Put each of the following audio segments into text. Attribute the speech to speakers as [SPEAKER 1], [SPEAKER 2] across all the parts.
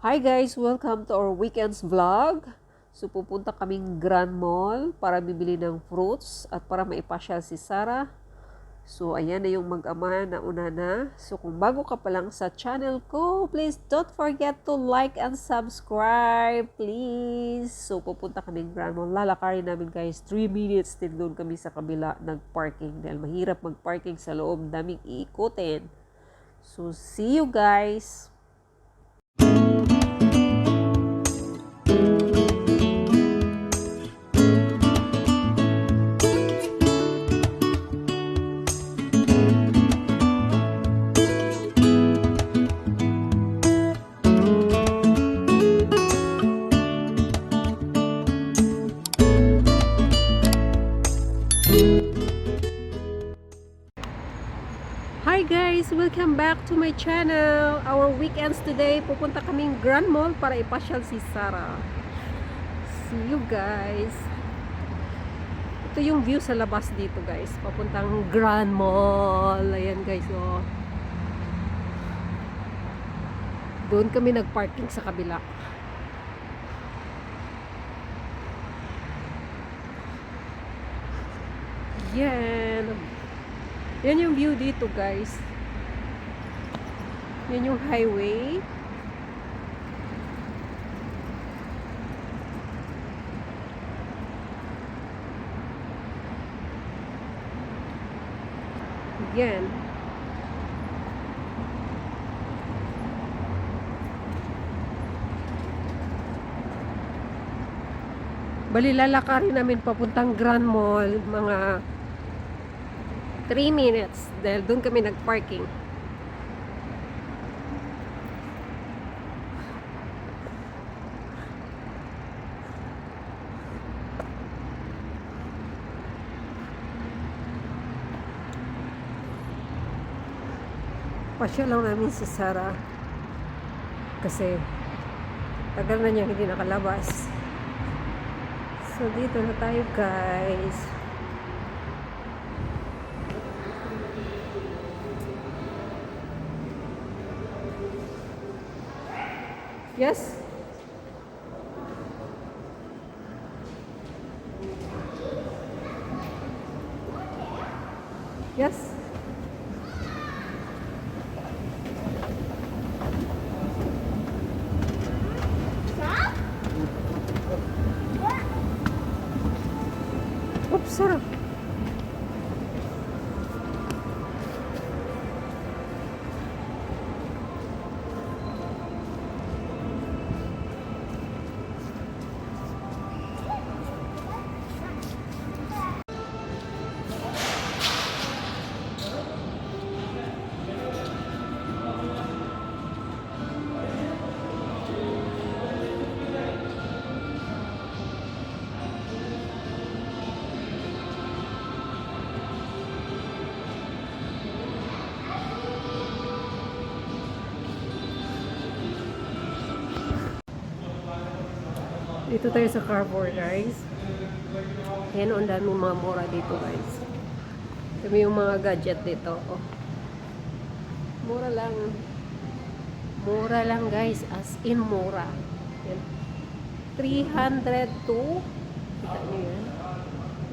[SPEAKER 1] Hi guys! Welcome to our weekend's vlog. So pupunta kaming Grandmall para bibili ng fruits at para maipasyal si Sarah. So ayan na yung mag-ama na una na. So kung bago ka pa lang sa channel ko, please don't forget to like and subscribe, please. So pupunta kaming Grandmall. Lalakarin namin guys, 3 minutes din doon kami sa kabila nag-parking. Dahil mahirap mag-parking sa loob, daming iikutin. So see you guys! Hi guys! Welcome back to my channel. Our weekends today, pupunta kaming Grandmall para ipasyal si Sarah. See you guys! Ito yung view sa labas dito guys. Papuntang Grandmall. Ayan guys, oh. Doon kami nagparking sa kabila. Yan. Yan yung view dito guys. Yan yung highway. Yan. Bali lalakarin namin papuntang Grandmall mga 3 minutes dahil doon kami nagparking. Pasya lang namin si Sarah kasi tagal na niya hindi nakalabas. So dito na tayo guys. Yes. Yes. Oops, sarap. Dito tayo sa Carrefour guys. Yan, ang daming mga mura dito guys. Kami yung mga gadget dito. Oh. Mura lang. Mura lang guys. As in mura. Yan. 302. Kita nyo yan.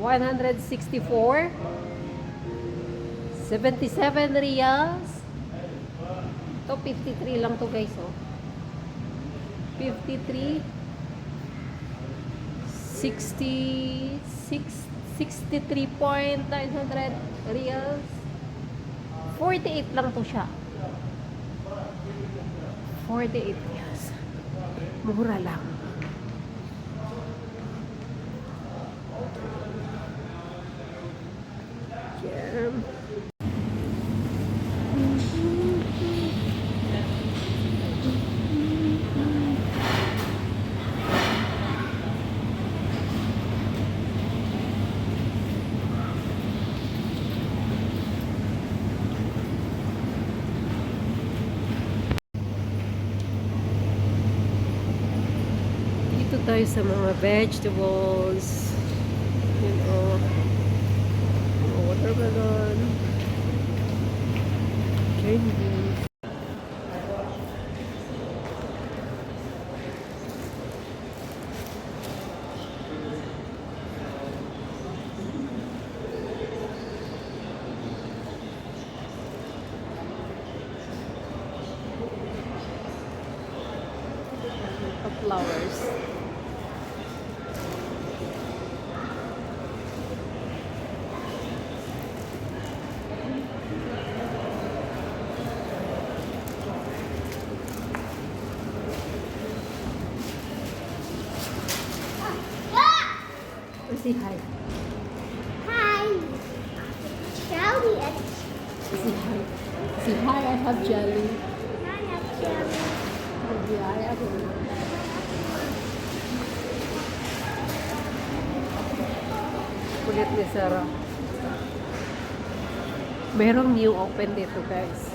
[SPEAKER 1] 164. 77 reals. Ito 53 lang to guys. Oh. 53. 63.900 reals. 48 lang to siya. 48 reals. Mura lang. Yeah. Dito tayo sa mga vegetables. You know, watermelon, candy. of flowers. Say hi.
[SPEAKER 2] Hi. Jelly.
[SPEAKER 1] Say hi. Say hi, I have jelly.
[SPEAKER 2] I have jelly.
[SPEAKER 1] Yeah, I have one. Kulit ni Sarah. Merong new open dito, guys.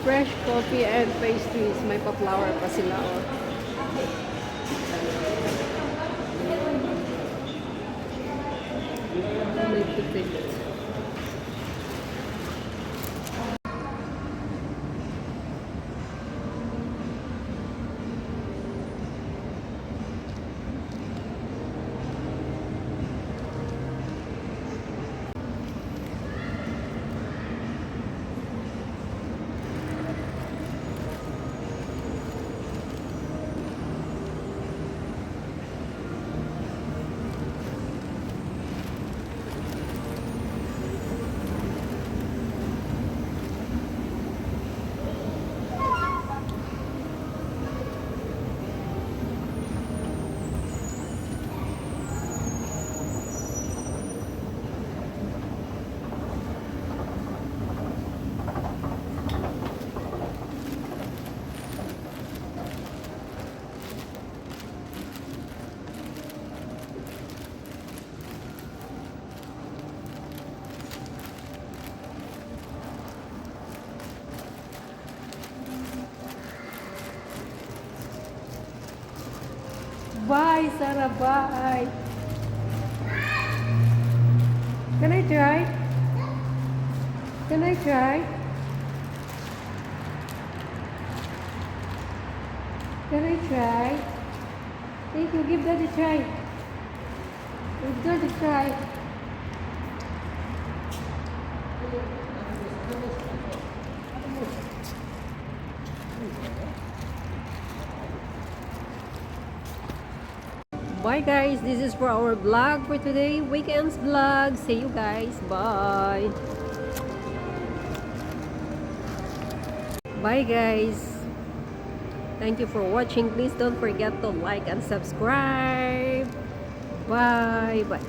[SPEAKER 1] Fresh coffee and pastries. May pa-flower pa sila, oh. Need to take it. Bye, Sarah, bye. Can I try? Can I try? Can I try? Thank you, give that a try. Let's go to try. Bye guys, this is for our vlog for today, weekends vlog. See you guys, bye. Bye guys. Thank you for watching. Please don't forget to like and subscribe. Bye bye.